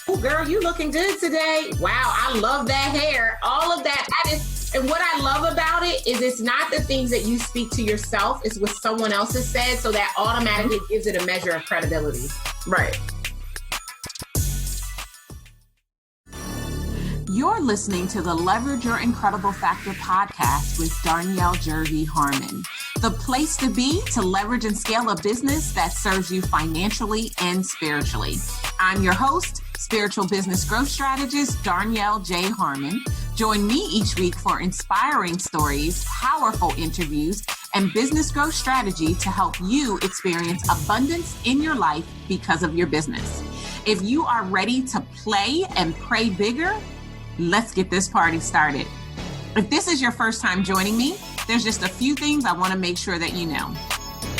Oh, girl, you looking good today. Wow, I love that hair. All of that. And what I love about it is it's not the things that you speak to yourself, it's what someone else has said. So that automatically gives it a measure of credibility. Right. You're listening to the Leverage Your Incredible Factor podcast with Darnyelle, Jervey, Harmon. The place to be to leverage and scale a business that serves you financially and spiritually. I'm your host, spiritual business growth strategist, Darnyelle J. Harmon. Join me each week for inspiring stories, powerful interviews, and business growth strategy to help you experience abundance in your life because of your business. If you are ready to play and pray bigger, let's get this party started. If this is your first time joining me, there's just a few things I want to make sure that you know.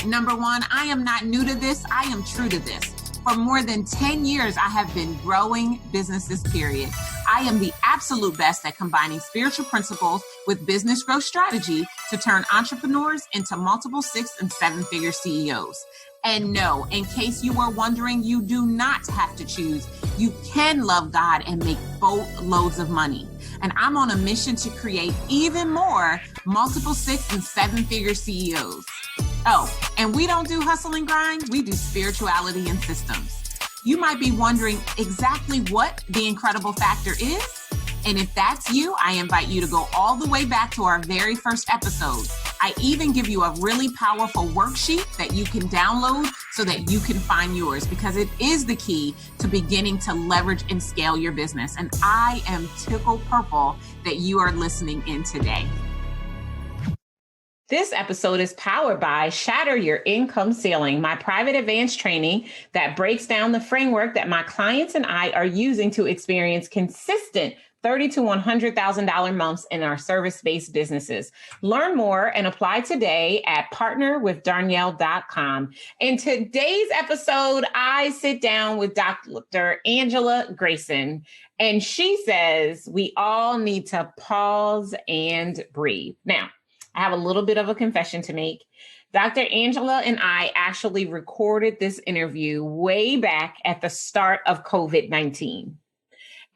Number one, I am not new to this. I am true to this. For more than 10 years, I have been growing businesses, period. I am the absolute best at combining spiritual principles with business growth strategy to turn entrepreneurs into multiple 6- and 7-figure CEOs. And no, in case you were wondering, you do not have to choose. You can love God and make boatloads of money. And I'm on a mission to create even more multiple 6- and 7-figure CEOs. Oh, and we don't do hustle and grind. We do spirituality and systems. You might be wondering exactly what the incredible factor is. And if that's you, I invite you to go all the way back to our very first episode. I even give you a really powerful worksheet that you can download so that you can find yours, because it is the key to beginning to leverage and scale your business. And I am tickled purple that you are listening in today. This episode is powered by Shatter Your Income Ceiling, my private advanced training that breaks down the framework that my clients and I are using to experience consistent $30,000 to $100,000 months in our service-based businesses. Learn more and apply today at partnerwithdarnyelle.com. In today's episode, I sit down with Dr. Angela Grayson, and she says we all need to pause and breathe. Now, I have a little bit of a confession to make. Dr. Angela and I actually recorded this interview way back at the start of COVID-19.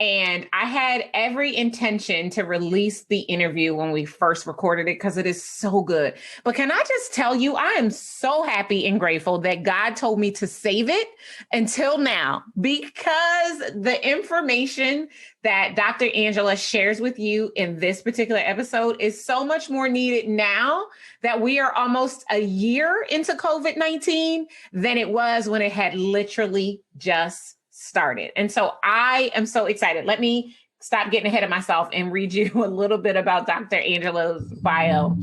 And I had every intention to release the interview when we first recorded it because it is so good. But can I just tell you, I am so happy and grateful that God told me to save it until now, because the information that Dr. Angela shares with you in this particular episode is so much more needed now that we are almost a year into COVID-19 than it was when it had literally just started. And so I am so excited. Let me stop getting ahead of myself and read you a little bit about Dr. Angela's bio.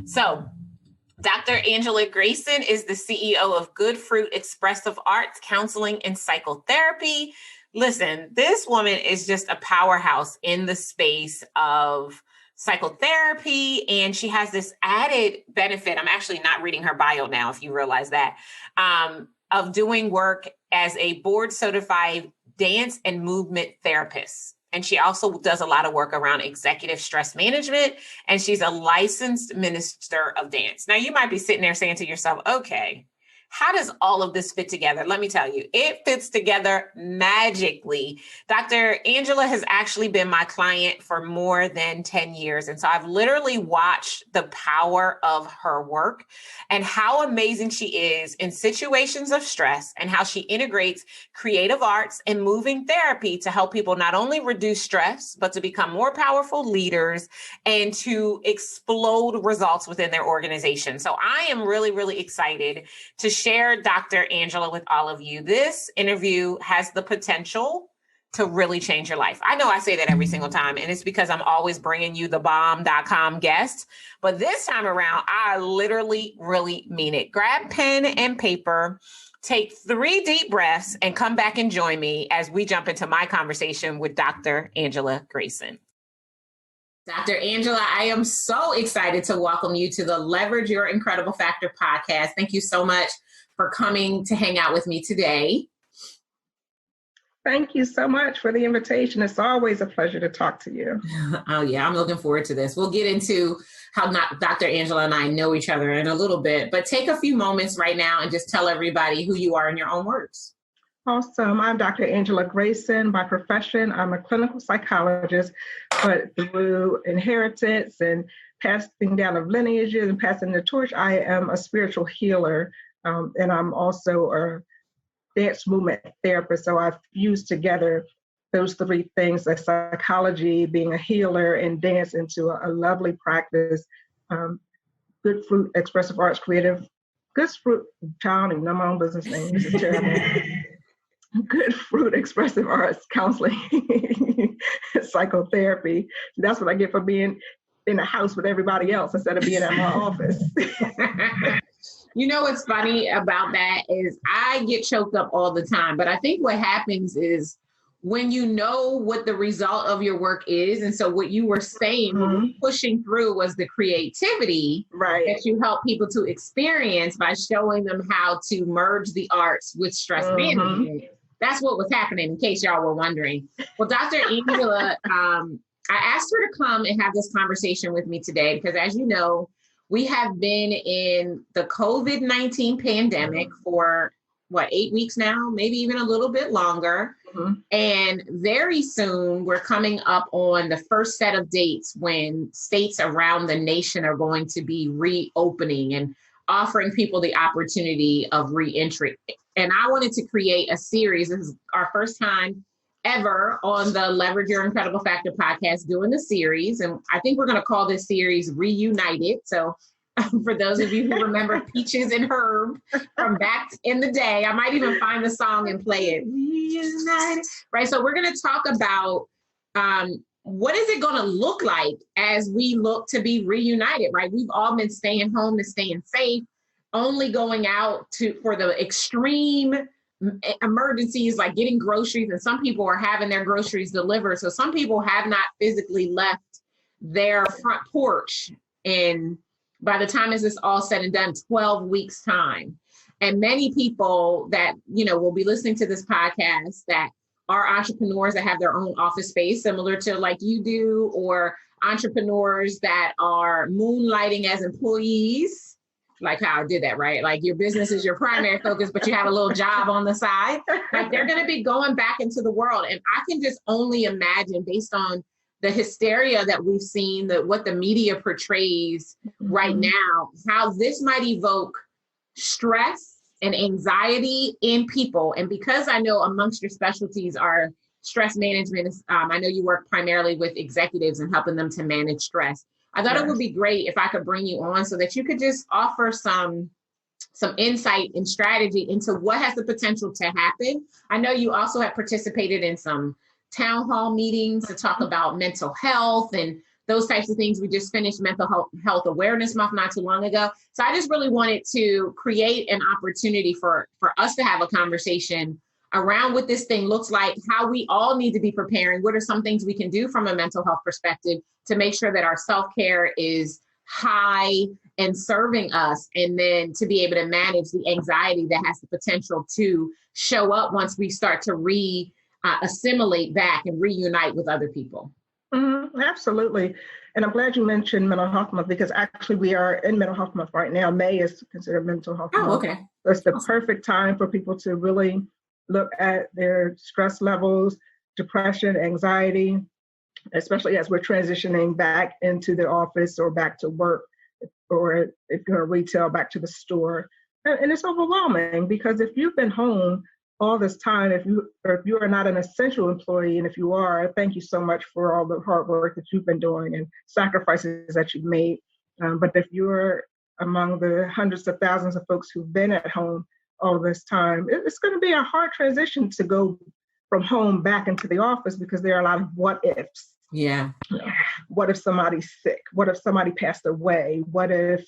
So Dr. Angela Grayson is the CEO of Good Fruit Expressive Arts, Counseling, and Psychotherapy. Listen, this woman is just a powerhouse in the space of psychotherapy, and she has this added benefit. I'm actually not reading her bio now, if you realize that, of doing work as a board certified dance and movement therapist. And she also does a lot of work around executive stress management, and she's a licensed minister of dance. Now, you might be sitting there saying to yourself, okay, how does all of this fit together? Let me tell you, it fits together magically. Dr. Angela has actually been my client for more than 10 years. And so I've literally watched the power of her work and how amazing she is in situations of stress, and how she integrates creative arts and moving therapy to help people not only reduce stress, but to become more powerful leaders and to explode results within their organization. So I am really, really excited to share Dr. Angela with all of you. This interview has the potential to really change your life. I know I say that every single time, and it's because I'm always bringing you the bomb.com guests. But this time around, I literally, really mean it. Grab pen and paper, take 3 deep breaths, and come back and join me as we jump into my conversation with Dr. Angela Grayson. Dr. Angela, I am so excited to welcome you to the Leverage Your Incredible Factor podcast. Thank you so much for coming to hang out with me today. Thank you so much for the invitation. It's always a pleasure to talk to you. Oh, yeah, I'm looking forward to this. We'll get into how Dr. Angela and I know each other in a little bit, but take a few moments right now and just tell everybody who you are in your own words. Awesome. I'm Dr. Angela Grayson. By profession, I'm a clinical psychologist, but through inheritance and passing down of lineages and passing the torch, I am a spiritual healer. And I'm also a dance movement therapist. So I've fused together those three things, like psychology, being a healer, and dance into a lovely practice. Good Fruit, Expressive Arts, Creative. Good Fruit, child, I know my own business name. This is terrible. Good Fruit, Expressive Arts, Counseling, Psychotherapy. That's what I get for being in the house with everybody else instead of being at my office. You know what's funny about that is I get choked up all the time, but I think what happens is when you know what the result of your work is, and so what you were saying, what was pushing through was the creativity that you help people to experience by showing them how to merge the arts with stress management. That's what was happening, in case y'all were wondering. Well, Dr. Angela, I asked her to come and have this conversation with me today because, as you know, we have been in the COVID-19 pandemic for, 8 weeks now, maybe even a little bit longer. And very soon, we're coming up on the first set of dates when states around the nation are going to be reopening and offering people the opportunity of reentry. And I wanted to create a series. This is our first time ever on the Leverage Your Incredible Factor podcast doing the series. And I think we're going to call this series Reunited. So for those of you who remember Peaches and Herb from back in the day, I might even find the song and play it. Reunited. Right. So we're going to talk about what is it going to look like as we look to be reunited, right? We've all been staying home and staying safe, only going out for the extreme emergencies like getting groceries, and some people are having their groceries delivered. So some people have not physically left their front porch in, by the time this is all said and done, 12 weeks time. And many people that, will be listening to this podcast that are entrepreneurs that have their own office space, similar to like you do, or entrepreneurs that are moonlighting as employees, like how I did that, right? Like your business is your primary focus, but you have a little job on the side. Like they're going to be going back into the world. And I can just only imagine, based on the hysteria that we've seen, that what the media portrays right now, how this might evoke stress and anxiety in people. And because I know amongst your specialties are stress management, I know you work primarily with executives and helping them to manage stress. I thought it would be great if I could bring you on so that you could just offer some insight and strategy into what has the potential to happen. I know you also have participated in some town hall meetings to talk about mental health and those types of things. We just finished Mental Health Awareness Month not too long ago. So I just really wanted to create an opportunity for us to have a conversation around what this thing looks like, how we all need to be preparing. What are some things we can do from a mental health perspective to make sure that our self-care is high and serving us, and then to be able to manage the anxiety that has the potential to show up once we start to assimilate back and reunite with other people. Absolutely. And I'm glad you mentioned Mental Health Month, because actually we are in Mental Health Month right now. May is considered Mental Health Month. Okay. So it's the perfect time for people to really look at their stress levels, depression, anxiety, especially as we're transitioning back into the office or back to work, or if you're in retail, back to the store. And it's overwhelming, because if you've been home all this time, if you are not an essential employee, and if you are, thank you so much for all the hard work that you've been doing and sacrifices that you've made. But if you're among the hundreds of thousands of folks who've been at home all this time, it's going to be a hard transition to go from home back into the office, because there are a lot of what ifs. Yeah. What if somebody's sick? What if somebody passed away? What if,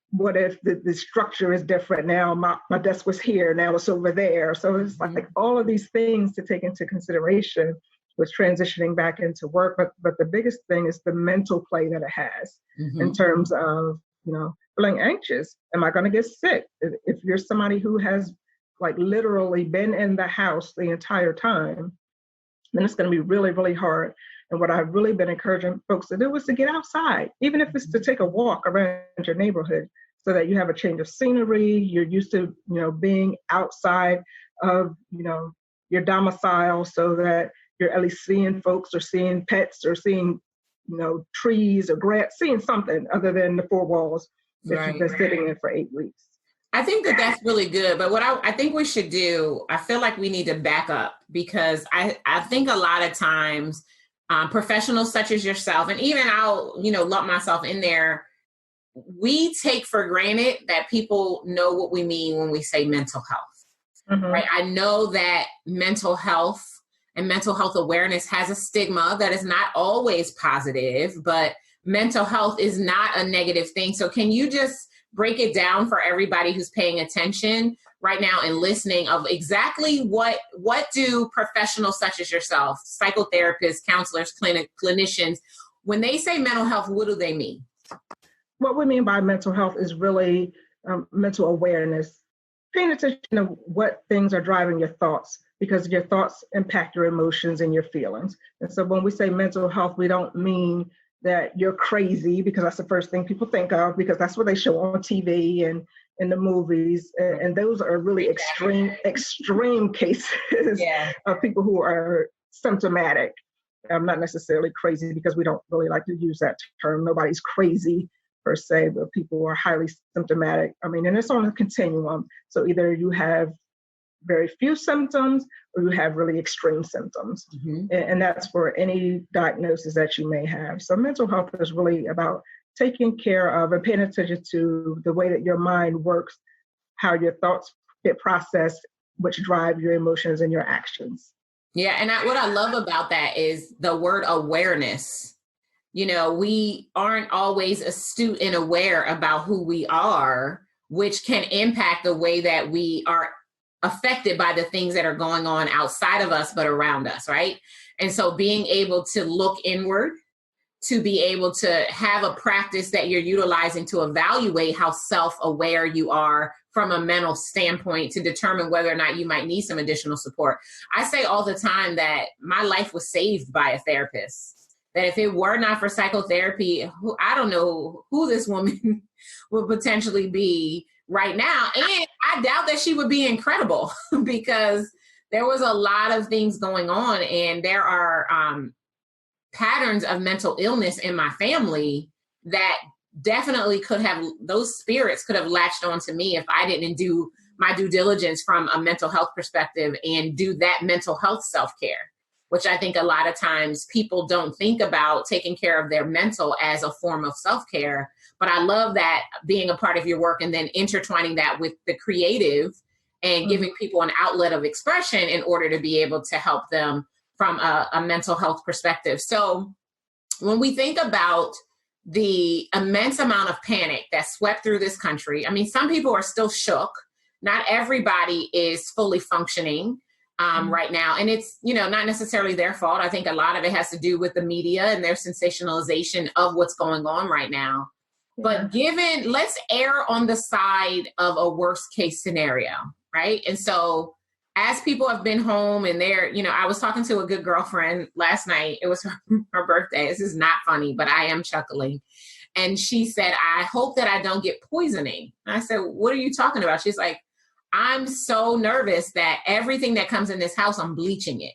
what if the structure is different now? My desk was here, now it's over there. So it's like all of these things to take into consideration with transitioning back into work. But the biggest thing is the mental play that it has in terms of, feeling anxious. Am I going to get sick? If you're somebody who has like literally been in the house the entire time, then it's going to be really, really hard. And what I've really been encouraging folks to do is to get outside, even if it's to take a walk around your neighborhood. so that you have a change of scenery. You're used to, being outside of, your domicile, so that you're at least seeing folks or seeing pets or seeing, trees or grass, seeing something other than the four walls that you've been sitting in for 8 weeks. I think that that's really good. But what I think we should do, I feel like we need to back up, because I think a lot of times professionals such as yourself, and even I'll, lump myself in there, we take for granted that people know what we mean when we say mental health. Right? I know that mental health and mental health awareness has a stigma that is not always positive, but mental health is not a negative thing. So can you just break it down for everybody who's paying attention right now and listening, of exactly what do professionals such as yourself, psychotherapists, counselors, clinicians, when they say mental health, what do they mean? What we mean by mental health is really mental awareness, paying attention to what things are driving your thoughts, because your thoughts impact your emotions and your feelings. And so when we say mental health, we don't mean that you're crazy, because that's the first thing people think of, because that's what they show on TV and in the movies. And those are really extreme cases of people who are symptomatic. Not necessarily crazy, because we don't really like to use that term. Nobody's crazy per se, but people are highly symptomatic. And it's on a continuum. So either you have very few symptoms or you have really extreme symptoms. And that's for any diagnosis that you may have. So mental health is really about taking care of and paying attention to the way that your mind works, how your thoughts get processed, which drive your emotions and your actions. Yeah. And what I love about that is the word awareness. We aren't always astute and aware about who we are, which can impact the way that we are affected by the things that are going on outside of us, but around us, right? And so being able to look inward, to be able to have a practice that you're utilizing to evaluate how self-aware you are from a mental standpoint, to determine whether or not you might need some additional support. I say all the time that my life was saved by a therapist. That if it were not for psychotherapy, I don't know who this woman would potentially be right now. And I doubt that she would be incredible, because there was a lot of things going on, and there are patterns of mental illness in my family that definitely those spirits could have latched onto me if I didn't do my due diligence from a mental health perspective and do that mental health self-care, which I think a lot of times people don't think about taking care of their mental as a form of self-care. But I love that being a part of your work and then intertwining that with the creative and giving people an outlet of expression in order to be able to help them from a mental health perspective. So when we think about the immense amount of panic that swept through this country, some people are still shook. Not everybody is fully functioning right now. And it's, not necessarily their fault. I think a lot of it has to do with the media and their sensationalization of what's going on right now. But let's err on the side of a worst case scenario, right? And so as people have been home and I was talking to a good girlfriend last night. It was her birthday. This is not funny, but I am chuckling. And she said, I hope that I don't get poisoning. And I said, what are you talking about? She's like, I'm so nervous that everything that comes in this house, I'm bleaching it.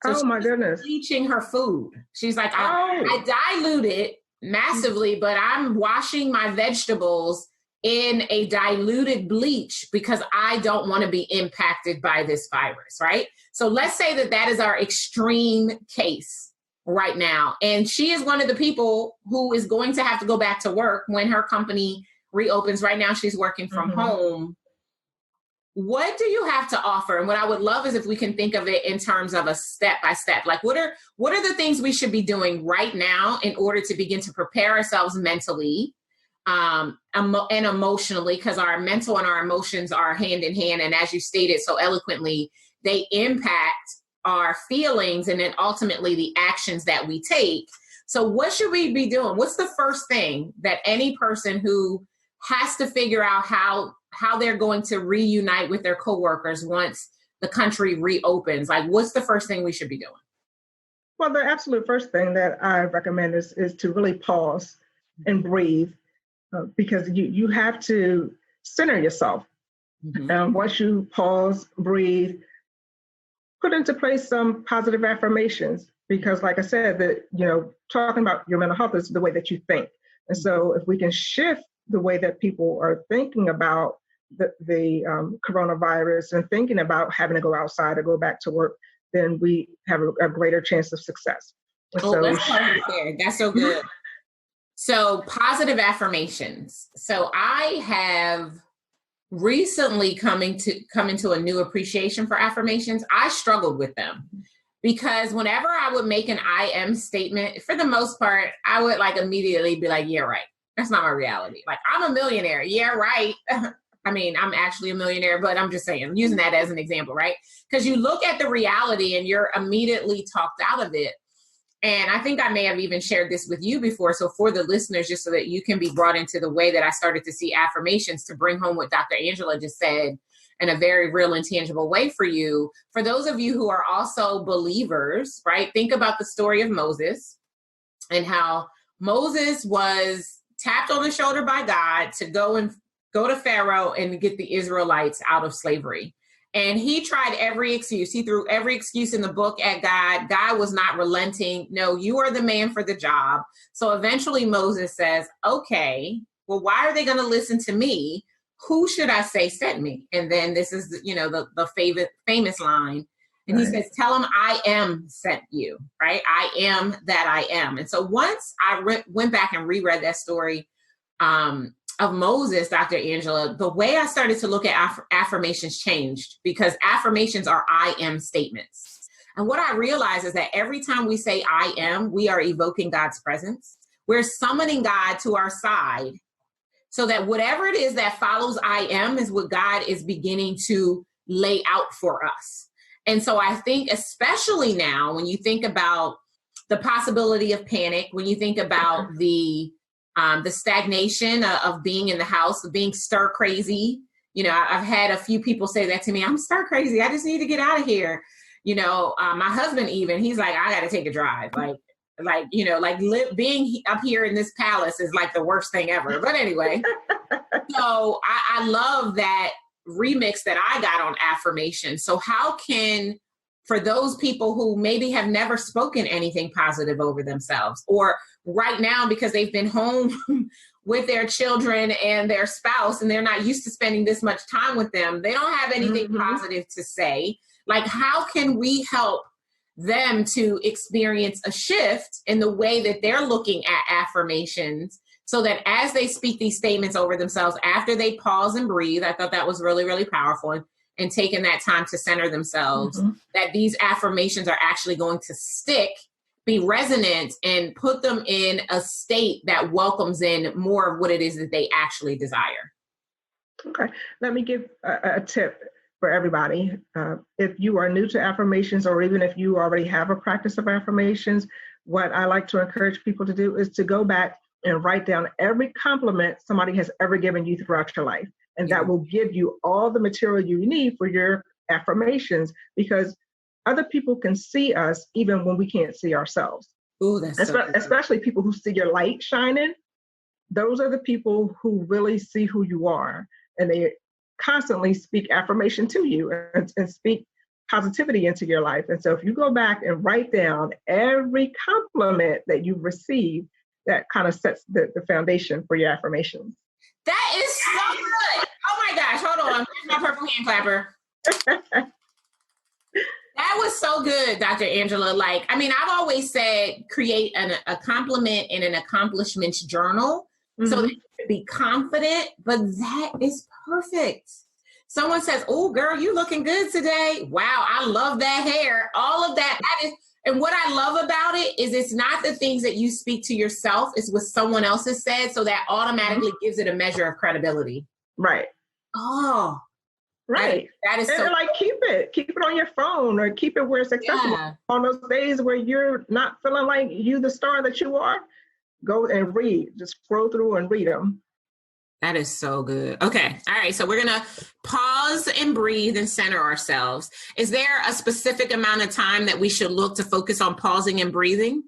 So my goodness. Bleaching her food. She's like, I dilute it massively, but I'm washing my vegetables in a diluted bleach because I don't want to be impacted by this virus, right? So let's say that is our extreme case right now. And she is one of the people who is going to have to go back to work when her company reopens. Right now, she's working from home. What do you have to offer? And what I would love is if we can think of it in terms of a step-by-step, like what are the things we should be doing right now in order to begin to prepare ourselves mentally and emotionally, because our mental and our emotions are hand in hand. And as you stated so eloquently, they impact our feelings and then ultimately the actions that we take. So what should we be doing? What's the first thing that any person who has to figure out how they're going to reunite with their coworkers once the country reopens? Like, what's the first thing we should be doing? Well, the absolute first thing that I recommend is to really pause and breathe. because you have to center yourself. And once you pause, breathe, put into place some positive affirmations, because like I said, that, talking about your mental health is the way that you think. And so if we can shift the way that people are thinking about the coronavirus and thinking about having to go outside or go back to work, then we have a greater chance of success. That's perfect. That's so good. So positive affirmations. So I have recently come into a new appreciation for affirmations. I struggled with them because whenever I would make an I am statement, for the most part, I would immediately be like, yeah, right. That's not my reality. I'm a millionaire. Yeah, right. I mean, I'm actually a millionaire, but I'm just saying, I'm using that as an example, right? Because you look at the reality and you're immediately talked out of it. And I think I may have even shared this with you before. So for the listeners, just so that you can be brought into the way that I started to see affirmations, to bring home what Dr. Angela just said in a very real and tangible way for you. For those of you who are also believers, right? Think about the story of Moses and how Moses was tapped on the shoulder by God to go to Pharaoh and get the Israelites out of slavery. And he tried every excuse. He threw every excuse in the book at God. God was not relenting. No, you are the man for the job. So eventually Moses says, okay, well, why are they going to listen to me? Who should I say sent me? And then this is, the famous line. And he says, tell him I am sent you, right? I am that I am. And so once I went back and reread that story, of Moses, Dr. Angela, the way I started to look at affirmations changed, because affirmations are I am statements. And what I realized is that every time we say I am, we are evoking God's presence. We're summoning God to our side so that whatever it is that follows I am is what God is beginning to lay out for us. And so I think especially now, when you think about the possibility of panic, when you think about the stagnation of being in the house, of being stir crazy. I've had a few people say that to me. I'm stir crazy. I just need to get out of here. My husband even, he's like, I got to take a drive. Being up here in this palace is like the worst thing ever. But anyway, so I love that remix that I got on affirmation. So how can, for those people who maybe have never spoken anything positive over themselves, or right now because they've been home with their children and their spouse and they're not used to spending this much time with them, they don't have anything positive to say. How can we help them to experience a shift in the way that they're looking at affirmations, so that as they speak these statements over themselves, after they pause and breathe? I thought that was really, really powerful. And taking that time to center themselves, that these affirmations are actually going to stick, be resonant, and put them in a state that welcomes in more of what it is that they actually desire. Okay, let me give a tip for everybody. If you are new to affirmations, or even if you already have a practice of affirmations, what I like to encourage people to do is to go back and write down every compliment somebody has ever given you throughout your life. And that will give you all the material you need for your affirmations, because other people can see us even when we can't see ourselves. Ooh, that's especially people who see your light shining. Those are the people who really see who you are, and they constantly speak affirmation to you and speak positivity into your life. And so if you go back and write down every compliment that you've received, that kind of sets the foundation for your affirmations. That is so good. Oh my gosh, hold on. Here's my purple hand clapper. That was so good, Dr. Angela. I've always said create a compliment and an accomplishments journal so that you can be confident, but that is perfect. Someone says, oh, girl, you looking good today. Wow, I love that hair. All of that. And what I love about it is it's not the things that you speak to yourself, it's what someone else has said. So that automatically gives it a measure of credibility. Right. Oh, right. That is so. And keep it on your phone, or keep it where it's accessible. Yeah. On those days where you're not feeling like you the star that you are, go and read. Just scroll through and read them. That is so good. Okay. All right. So we're going to pause and breathe and center ourselves. Is there a specific amount of time that we should look to focus on pausing and breathing?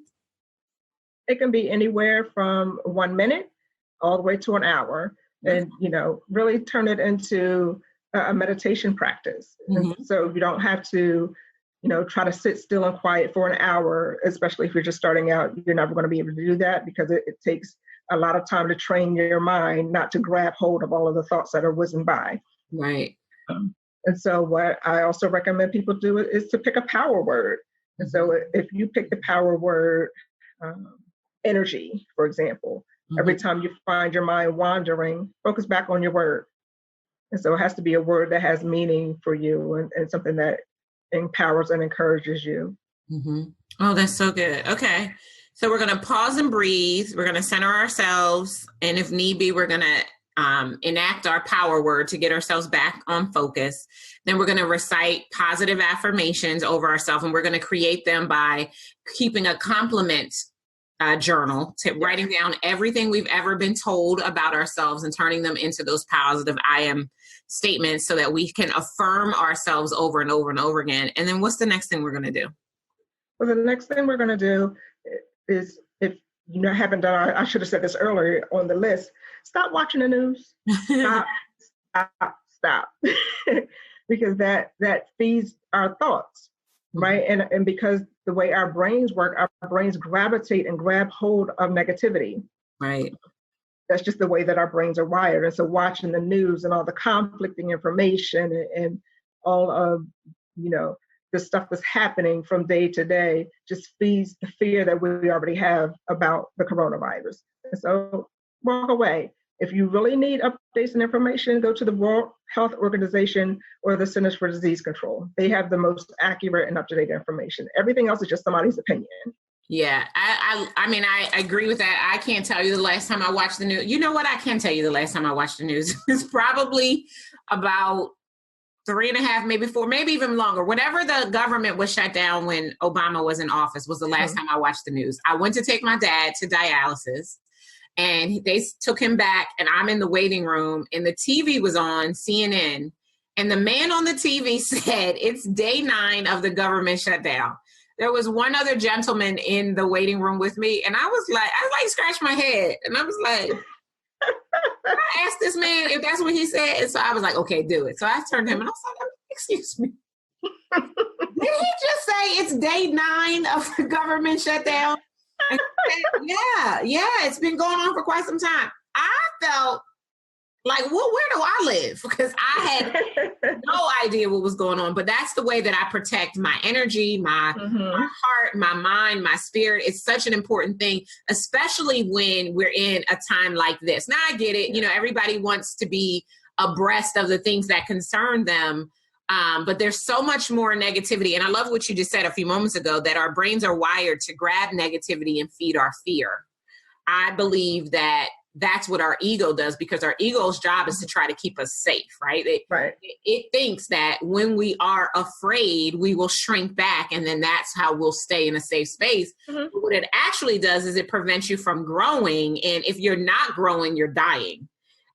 It can be anywhere from 1 minute all the way to an hour, and, really turn it into a meditation practice. And so you don't have to, try to sit still and quiet for an hour, especially if you're just starting out. You're never going to be able to do that because it takes a lot of time to train your mind not to grab hold of all of the thoughts that are whizzing by. Right. And so what I also recommend people do is to pick a power word. And so if you pick the power word, energy, for example, every time you find your mind wandering, focus back on your word. And so it has to be a word that has meaning for you and something that empowers and encourages you. Oh, that's so good. Okay. So we're going to pause and breathe. We're going to center ourselves. And if need be, we're going to enact our power word to get ourselves back on focus. Then we're going to recite positive affirmations over ourselves. And we're going to create them by keeping a compliment journal, writing down everything we've ever been told about ourselves and turning them into those positive I am statements so that we can affirm ourselves over and over and over again. And then what's the next thing we're going to do? Well, the next thing we're going to do is, if you haven't done, I should have said this earlier on the list, stop watching the news. Stop. Because that feeds our thoughts, right? And because the way our brains work, our brains gravitate and grab hold of negativity. Right. That's just the way that our brains are wired. And so watching the news and all the conflicting information and all of, the stuff that's happening from day to day just feeds the fear that we already have about the coronavirus. And so walk away. If you really need updates and information, go to the World Health Organization or the Centers for Disease Control. They have the most accurate and up-to-date information. Everything else is just somebody's opinion. Yeah, I mean, I agree with that. I can't tell you the last time I watched the news. You know what? I can tell you the last time I watched the news. It's probably about 3.5, maybe 4, maybe even longer. Whenever the government was shut down when Obama was in office was the last time I watched the news. I went to take my dad to dialysis. And they took him back, and I'm in the waiting room, and the TV was on CNN. And the man on the TV said, it's day 9 of the government shutdown. There was one other gentleman in the waiting room with me, and I scratched my head. And I was like, I asked this man if that's what he said. And so I was like, okay, do it. So I turned to him, and I was like, excuse me. Did he just say it's day 9 of the government shutdown? Yeah, it's been going on for quite some time. I felt like, well, where do I live? Because I had no idea what was going on. But that's the way that I protect my energy, my heart, my mind, my spirit. It's such an important thing, especially when we're in a time like this. Now, I get it. Everybody wants to be abreast of the things that concern them. But there's so much more negativity. And I love what you just said a few moments ago, that our brains are wired to grab negativity and feed our fear. I believe that that's what our ego does, because our ego's job is to try to keep us safe, right? It thinks that when we are afraid, we will shrink back, and then that's how we'll stay in a safe space. But what it actually does is it prevents you from growing. And if you're not growing, you're dying.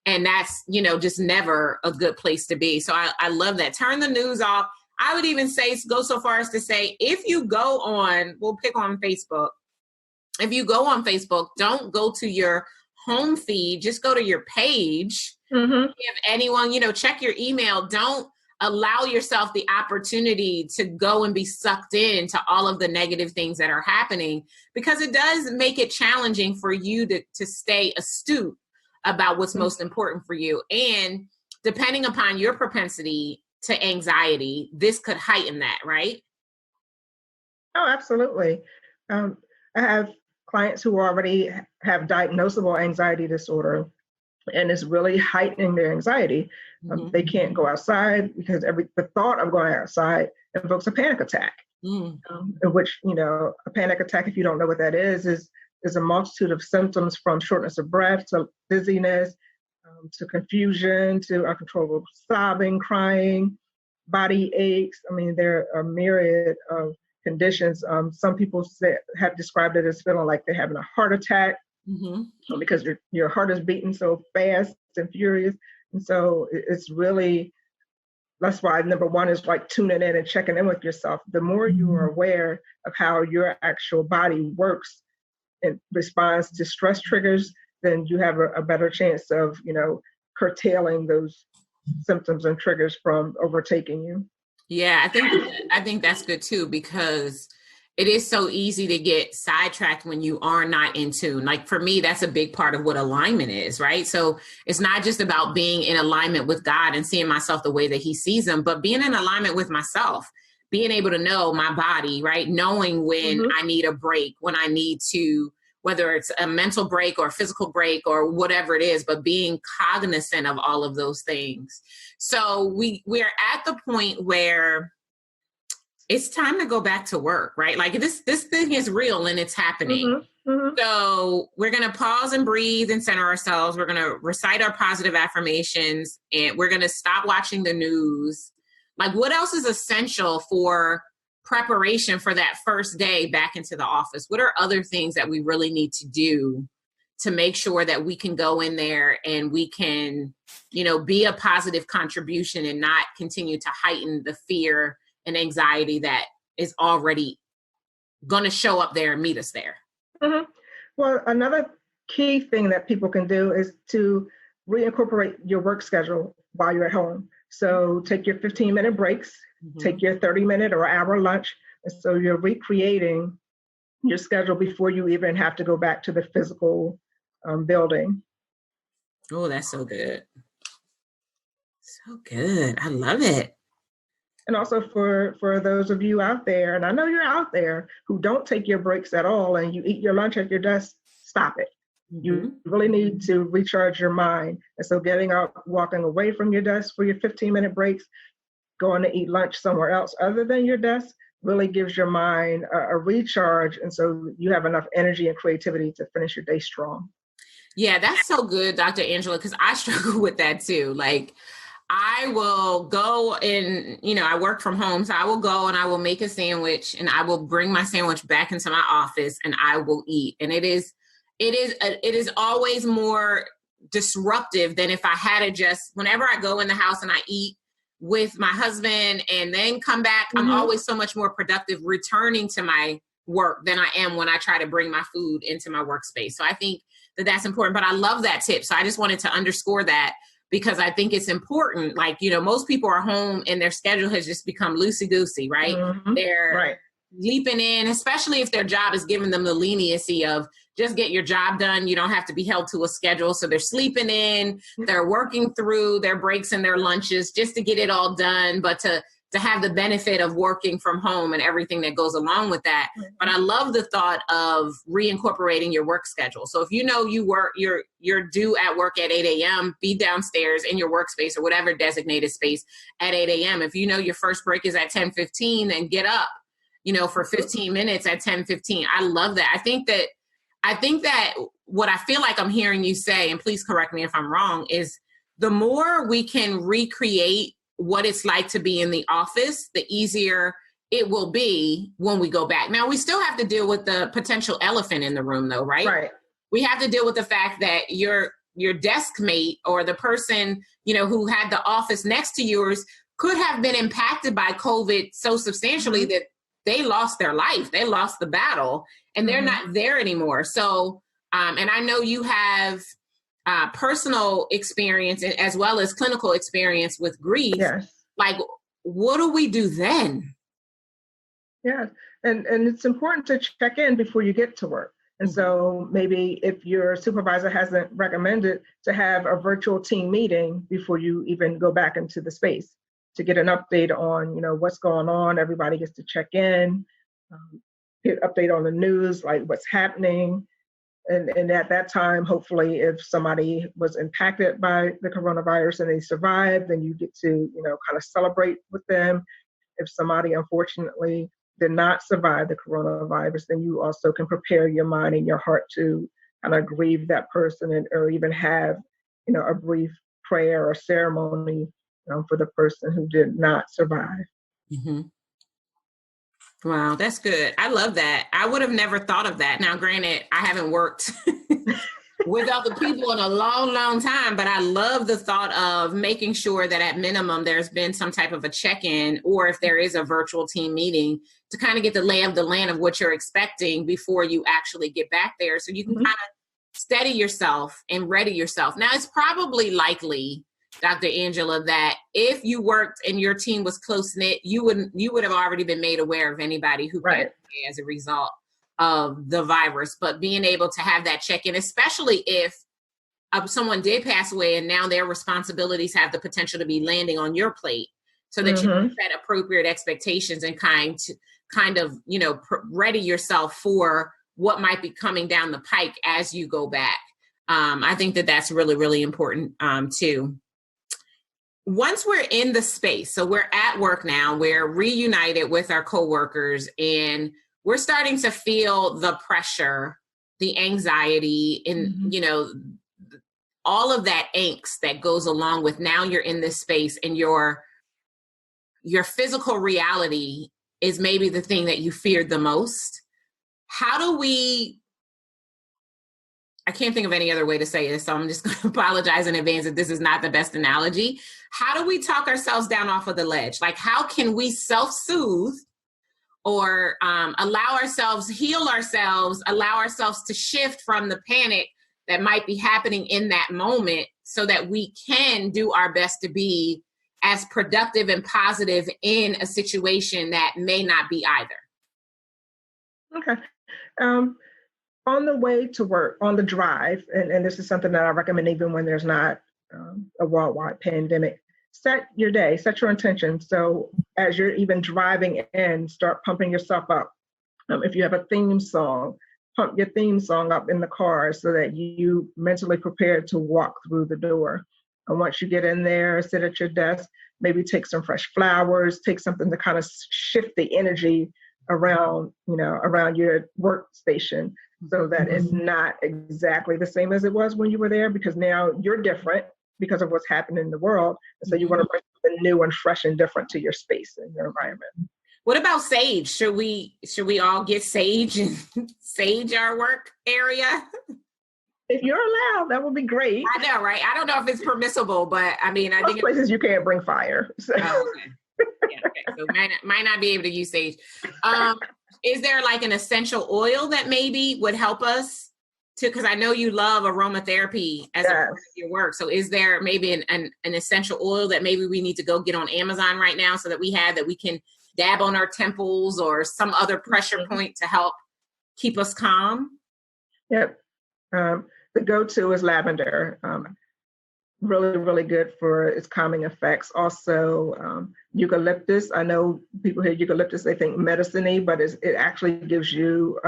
And that's, just never a good place to be. So I love that. Turn the news off. I would even go so far as to say, if you go on, we'll pick on Facebook. If you go on Facebook, don't go to your home feed, just go to your page. If anyone, check your email. Don't allow yourself the opportunity to go and be sucked into all of the negative things that are happening, because it does make it challenging for you to stay astute about what's most important for you. And depending upon your propensity to anxiety, this could heighten that, right? Oh, absolutely. I have clients who already have diagnosable anxiety disorder, and it's really heightening their anxiety. They can't go outside because the thought of going outside invokes a panic attack, in which, a panic attack, if you don't know what that is a multitude of symptoms, from shortness of breath to dizziness, to confusion, to uncontrollable sobbing, crying, body aches. I mean, there are a myriad of conditions. Some people have described it as feeling like they're having a heart attack, because your heart is beating so fast and furious. And so it's really, that's why number one is like tuning in and checking in with yourself. The more you are aware of how your actual body works and responds to stress triggers, then you have a better chance of, curtailing those symptoms and triggers from overtaking you. Yeah, I think that's good too, because it is so easy to get sidetracked when you are not in tune. Like for me, that's a big part of what alignment is, right? So it's not just about being in alignment with God and seeing myself the way that he sees them, but being in alignment with myself, being able to know my body, right? Knowing when I need a break, when I need to, whether it's a mental break or a physical break or whatever it is, but being cognizant of all of those things. So we're at the point where it's time to go back to work, right? Like this thing is real and it's happening. So we're going to pause and breathe and center ourselves. We're going to recite our positive affirmations, and we're going to stop watching the news. Like, what else is essential for preparation for that first day back into the office? What are other things that we really need to do to make sure that we can go in there and we can, be a positive contribution and not continue to heighten the fear and anxiety that is already going to show up there and meet us there? Well, another key thing that people can do is to reincorporate your work schedule while you're at home. So take your 15-minute breaks, take your 30-minute or hour lunch. And so you're recreating your schedule before you even have to go back to the physical building. Oh, that's so good. So good. I love it. And also for those of you out there, and I know you're out there, who don't take your breaks at all and you eat your lunch at your desk, stop it. You really need to recharge your mind. And so getting up, walking away from your desk for your 15-minute breaks, going to eat lunch somewhere else other than your desk really gives your mind a recharge. And so you have enough energy and creativity to finish your day strong. Yeah, that's so good, Dr. Angela, because I struggle with that too. Like, I will go and, I work from home, so I will go and I will make a sandwich and I will bring my sandwich back into my office and I will eat. And it is always more disruptive than if I had to just, whenever I go in the house and I eat with my husband and then come back, I'm always so much more productive returning to my work than I am when I try to bring my food into my workspace. So I think that that's important, but I love that tip. So I just wanted to underscore that, because I think it's important. Like, most people are home and their schedule has just become loosey-goosey, right? They're leaping in, especially if their job is giving them the leniency of just get your job done. You don't have to be held to a schedule. So they're sleeping in, they're working through their breaks and their lunches just to get it all done, but to have the benefit of working from home and everything that goes along with that. But I love the thought of reincorporating your work schedule. So if you're due at work at 8 a.m., be downstairs in your workspace or whatever designated space at 8 a.m. If your first break is at 10:15, then get up, for 15 minutes at 10:15. I love that. I think that what I feel like I'm hearing you say, and please correct me if I'm wrong, is the more we can recreate what it's like to be in the office, the easier it will be when we go back. Now, we still have to deal with the potential elephant in the room, though, right? Right. We have to deal with the fact that your desk mate or the person, who had the office next to yours could have been impacted by COVID so substantially that they lost their life. They lost the battle and they're not there anymore. So, and I know you have personal experience as well as clinical experience with grief. Yes. Like, what do we do then? Yeah. And it's important to check in before you get to work. And so maybe if your supervisor hasn't recommended to have a virtual team meeting before you even go back into the space to get an update on, what's going on. Everybody gets to check in, get update on the news, like what's happening. And at that time, hopefully, if somebody was impacted by the coronavirus and they survived, then you get to, kind of celebrate with them. If somebody, unfortunately, did not survive the coronavirus, then you also can prepare your mind and your heart to kind of grieve that person or even have, a brief prayer or ceremony for the person who did not survive. Wow, that's good. I love that. I would have never thought of that. Now, granted, I haven't worked with other people in a long, long time, but I love the thought of making sure that at minimum there's been some type of a check-in, or if there is a virtual team meeting, to kind of get the lay of the land of what you're expecting before you actually get back there. So you can kind of steady yourself and ready yourself. Now, it's probably likely, Dr. Angela, that if you worked and your team was close-knit, you would have already been made aware of anybody who passed away as a result of the virus. But being able to have that check-in, especially if someone did pass away and now their responsibilities have the potential to be landing on your plate, so that you can set appropriate expectations and kind of, ready yourself for what might be coming down the pike as you go back. I think that that's really, really important too. Once we're in the space, so we're at work now, we're reunited with our coworkers, and we're starting to feel the pressure, the anxiety, and, all of that angst that goes along with now you're in this space and your physical reality is maybe the thing that you feared the most. How do we, I can't think of any other way to say this, so I'm just going to apologize in advance if this is not the best analogy. How do we talk ourselves down off of the ledge? Like, how can we self-soothe or allow ourselves, heal ourselves, allow ourselves to shift from the panic that might be happening in that moment so that we can do our best to be as productive and positive in a situation that may not be either? Okay. On the way to work, on the drive, and this is something that I recommend even when there's not a worldwide pandemic, set your day, set your intention. So as you're even driving in, start pumping yourself up. If you have a theme song, pump your theme song up in the car so that you mentally prepare to walk through the door. And once you get in there, sit at your desk, maybe take some fresh flowers, take something to kind of shift the energy around your workstation so that it's not exactly the same as it was when you were there, because now you're different because of what's happening in the world. And so you want to bring something new and fresh and different to your space and your environment. What about sage? Should we all get sage and sage our work area? If you're allowed, that would be great. I know, right? I don't know if it's permissible, but I mean, I think places you can't bring fire. So. Oh, okay. Yeah, okay. So might not be able to use sage. Is there like an essential oil that maybe would help us to? Because I know you love aromatherapy as a part of your work. So is there maybe an essential oil that maybe we need to go get on Amazon right now so that we can dab on our temples or some other pressure point to help keep us calm? Yep. The go-to is lavender. Really, really good for its calming effects. Also, eucalyptus. I know people hear eucalyptus, they think medicine-y, but it actually gives you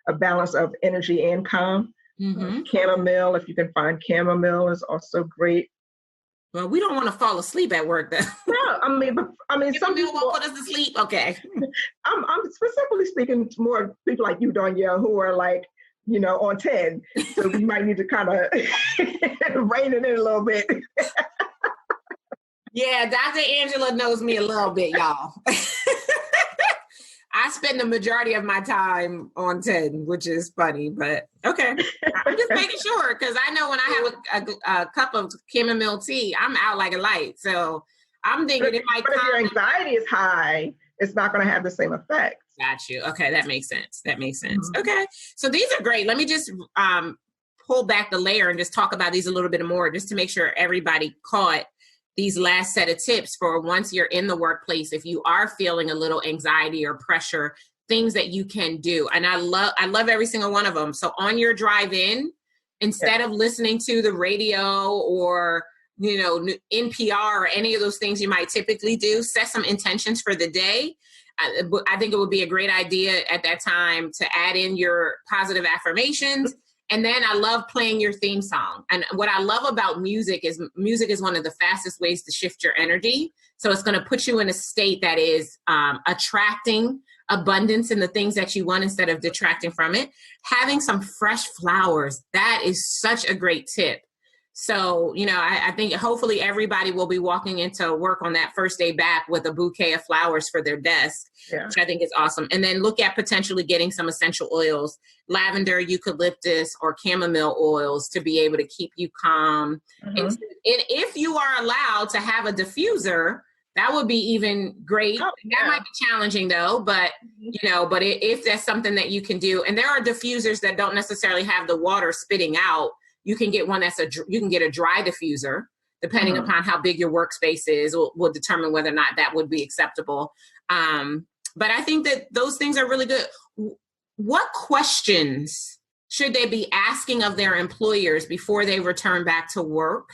a balance of energy and calm. Chamomile, if you can find chamomile, is also great. Well, we don't want to fall asleep at work, though. No, I mean, some people won't put us to sleep. Okay. I'm specifically speaking to more people like you, Darnyelle, who are like, on 10. So we might need to kind of rein it in a little bit. Yeah, Dr. Angela knows me a little bit, y'all. I spend the majority of my time on 10, which is funny, but okay. I'm just making sure, because I know when I have a cup of chamomile tea, I'm out like a light. So I'm thinking it might. But if your anxiety is high, it's not going to have the same effect. Got you. Okay, that makes sense. Okay, so these are great. Let me just pull back the layer and just talk about these a little bit more, just to make sure everybody caught these last set of tips for once you're in the workplace. If you are feeling a little anxiety or pressure, things that you can do. And I love every single one of them. So on your drive in, instead of listening to the radio or NPR or any of those things you might typically do, set some intentions for the day. I think it would be a great idea at that time to add in your positive affirmations. And then I love playing your theme song. And what I love about music is one of the fastest ways to shift your energy. So it's going to put you in a state that is attracting abundance in the things that you want instead of detracting from it. Having some fresh flowers, that is such a great tip. So, I think hopefully everybody will be walking into work on that first day back with a bouquet of flowers for their desk, which I think is awesome. And then look at potentially getting some essential oils, lavender, eucalyptus, or chamomile oils to be able to keep you calm. And if you are allowed to have a diffuser, That would be even great. Oh, yeah. That might be challenging though, but if that's something that you can do, and there are diffusers that don't necessarily have the water spitting out, you can get one you can get a dry diffuser, depending upon how big your workspace is, will determine whether or not that would be acceptable. But I think that those things are really good. What questions should they be asking of their employers before they return back to work?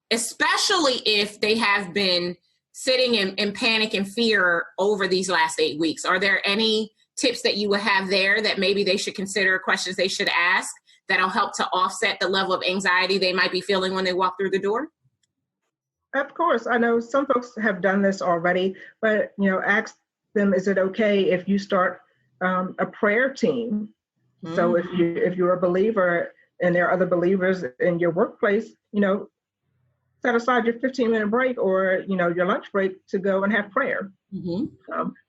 Especially if they have been sitting in panic and fear over these last 8 weeks. Are there any tips that you would have there that maybe they should consider, questions they should ask that'll help to offset the level of anxiety they might be feeling when they walk through the door? Of course, I know some folks have done this already, but ask them, is it okay if you start a prayer team? So if you're a believer and there are other believers in your workplace, set aside your 15-minute break or your lunch break to go and have prayer.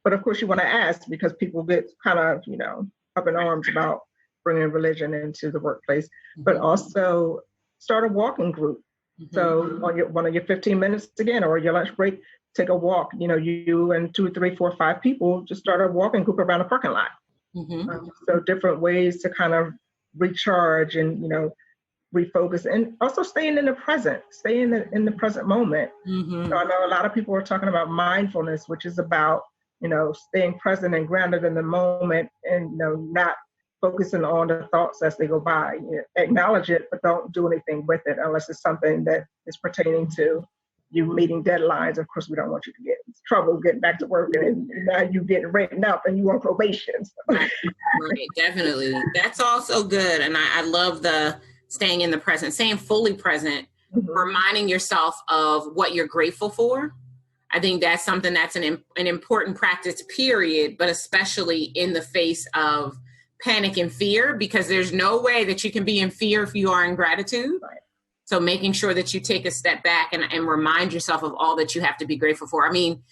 But of course, you want to ask, because people get kind of up in arms about bringing religion into the workplace. But also start a walking group. So on one of your 15 minutes again, or your lunch break, take a walk. You and 2, 3, 4, 5 people just start a walking group around a parking lot. So different ways to kind of recharge and refocus, and also staying in the present, staying in the present moment. So I know a lot of people are talking about mindfulness, which is about staying present and grounded in the moment, and not focusing on the thoughts as they go by. Acknowledge it, but don't do anything with it unless it's something that is pertaining to you meeting deadlines. Of course, we don't want you to get in trouble getting back to work, and now you getting written up and you on probation. Right, definitely. That's also good. And I love the staying in the present, staying fully present, reminding yourself of what you're grateful for. I think that's something that's an important practice, period, but especially in the face of panic and fear, because there's no way that you can be in fear if you are in gratitude. Right. So making sure that you take a step back and remind yourself of all that you have to be grateful for. I mean,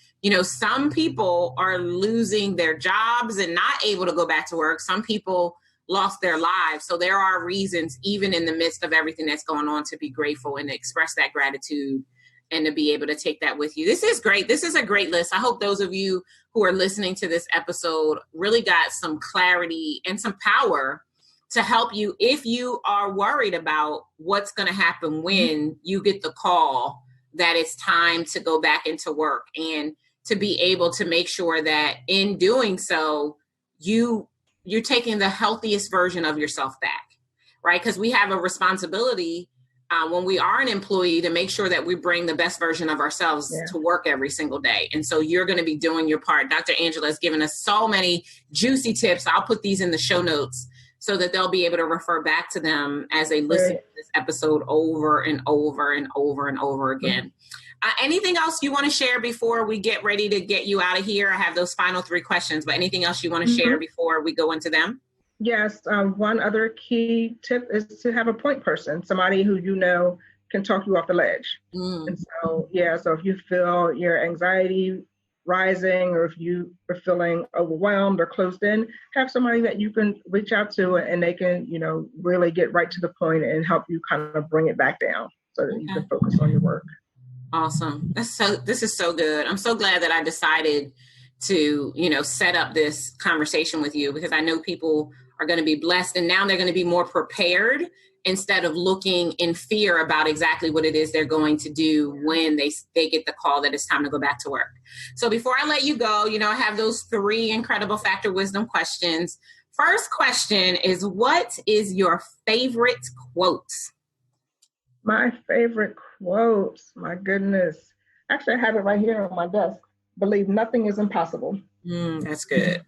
some people are losing their jobs and not able to go back to work. Some people lost their lives. So there are reasons, even in the midst of everything that's going on, to be grateful and to express that gratitude and to be able to take that with you. This is great. This is a great list. I hope those of you who are listening to this episode really got some clarity and some power to help you if you are worried about what's going to happen when you get the call that it's time to go back into work, and to be able to make sure that in doing so, you're taking the healthiest version of yourself back, right? Because we have a responsibility when we are an employee to make sure that we bring the best version of ourselves to work every single day. And so you're going to be doing your part. Dr. Angela has given us so many juicy tips. I'll put these in the show notes so that they'll be able to refer back to them as they listen to this episode over and over and over and over again. Anything else you want to share before we get ready to get you out of here? I have those final 3 questions, but anything else you want to share before we go into them? Yes. One other key tip is to have a point person, somebody who can talk you off the ledge. And so, so if you feel your anxiety rising, or if you are feeling overwhelmed or closed in, have somebody that you can reach out to, and they can, really get right to the point and help you kind of bring it back down so that you can focus on your work. Awesome. This is so good. I'm so glad that I decided to, set up this conversation with you, because I know people are going to be blessed, and now they're going to be more prepared instead of looking in fear about exactly what it is they're going to do when they get the call that it's time to go back to work. So before I let you go, I have those 3 incredible factor wisdom questions. First question is, what is your favorite quote? My favorite quote, my goodness. Actually, I have it right here on my desk. Believe nothing is impossible. That's good.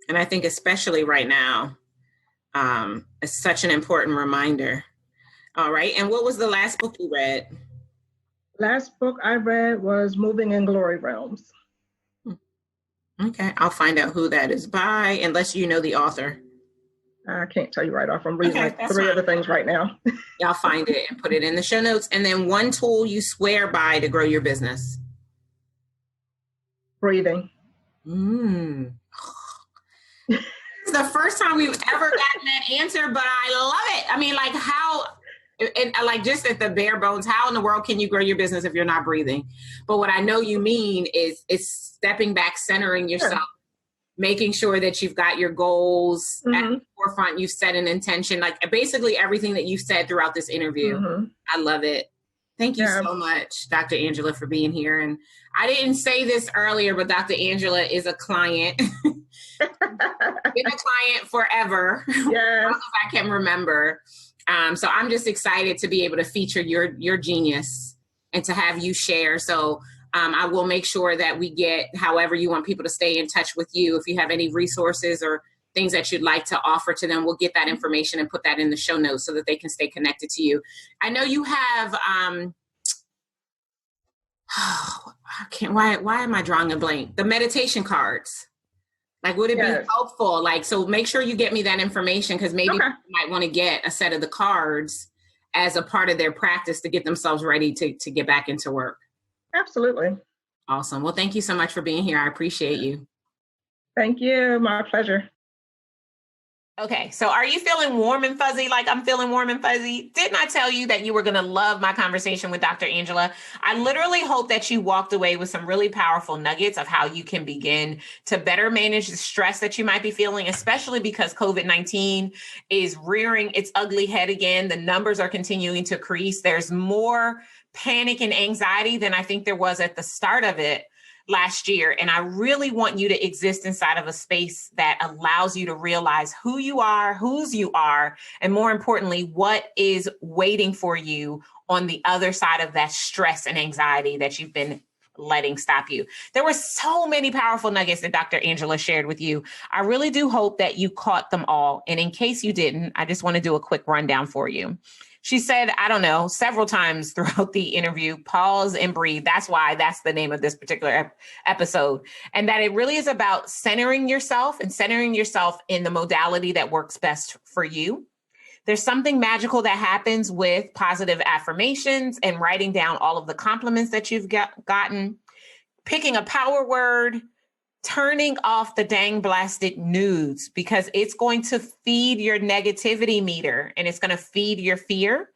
And I think especially right now, it's such an important reminder. All right. And what was the last book you read? Last book I read was Moving in Glory Realms. Okay. I'll find out who that is by, unless you know the author. I can't tell you right off. I'm reading 3 other things right now. Y'all find it and put it in the show notes. And then one tool you swear by to grow your business. Breathing. It's the first time we've ever gotten that answer, but I love it. I mean, like, how And like just at the bare bones, how in the world can you grow your business if you're not breathing? But what I know you mean is stepping back, centering yourself, making sure that you've got your goals at the forefront. You've set an intention, like basically everything that you've said throughout this interview. I love it. Thank you so much, Dr. Angela, for being here. And I didn't say this earlier, but Dr. Angela is a client. Been a client forever. Yes. As long as I can remember. So I'm just excited to be able to feature your genius and to have you share. So I will make sure that we get however you want people to stay in touch with you. If you have any resources or things that you'd like to offer to them, we'll get that information and put that in the show notes so that they can stay connected to you. I know you have, why am I drawing a blank? The meditation cards. Like, would it be helpful? Like, so make sure you get me that information because maybe people might want to get a set of the cards as a part of their practice to get themselves ready to get back into work. Absolutely. Awesome. Well, thank you so much for being here. I appreciate you. Thank you. My pleasure. Okay, so are you feeling warm and fuzzy like I'm feeling warm and fuzzy? Didn't I tell you that you were going to love my conversation with Dr. Angela? I literally hope that you walked away with some really powerful nuggets of how you can begin to better manage the stress that you might be feeling, especially because COVID-19 is rearing its ugly head again. The numbers are continuing to increase. There's more panic and anxiety than I think there was at the start of it last year. And I really want you to exist inside of a space that allows you to realize who you are, whose you are, and more importantly, what is waiting for you on the other side of that stress and anxiety that you've been letting stop you. There were so many powerful nuggets that Dr. Angela shared with you. I really do hope that you caught them all. And in case you didn't, I just want to do a quick rundown for you. She said, I don't know, several times throughout the interview, pause and breathe. That's why that's the name of this particular episode. And that it really is about centering yourself and centering yourself in the modality that works best for you. There's something magical that happens with positive affirmations and writing down all of the compliments that you've gotten, picking a power word, turning off the dang blasted nudes because it's going to feed your negativity meter and it's going to feed your fear.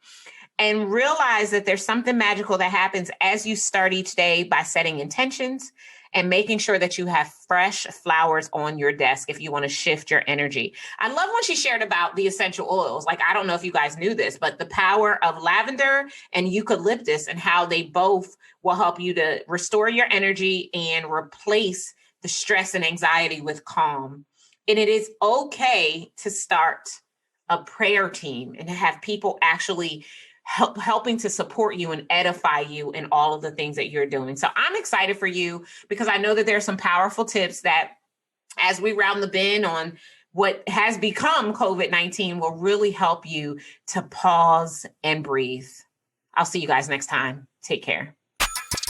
And realize that there's something magical that happens as you start each day by setting intentions and making sure that you have fresh flowers on your desk if you want to shift your energy. I love when she shared about the essential oils. Like, I don't know if you guys knew this, but the power of lavender and eucalyptus and how they both will help you to restore your energy and replace the stress and anxiety with calm. And it is okay to start a prayer team and to have people actually helping to support you and edify you in all of the things that you're doing. So I'm excited for you because I know that there are some powerful tips that as we round the bend on what has become COVID-19 will really help you to pause and breathe. I'll see you guys next time. Take care.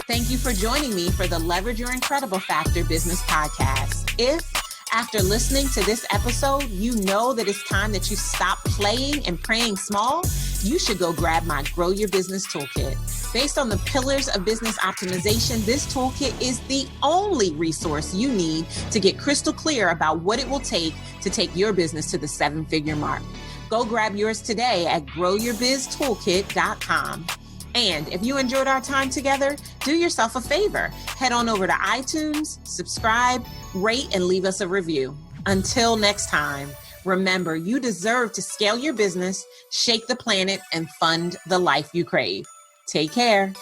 Thank you for joining me for the Leverage Your Incredible Factor Business Podcast. If, after listening to this episode, you know that it's time that you stop playing and praying small, you should go grab my Grow Your Business Toolkit. Based on the pillars of business optimization, this toolkit is the only resource you need to get crystal clear about what it will take to take your business to the 7-figure mark. Go grab yours today at growyourbiztoolkit.com. And if you enjoyed our time together, do yourself a favor. Head on over to iTunes, subscribe, rate, and leave us a review. Until next time, remember, you deserve to scale your business, shake the planet, and fund the life you crave. Take care.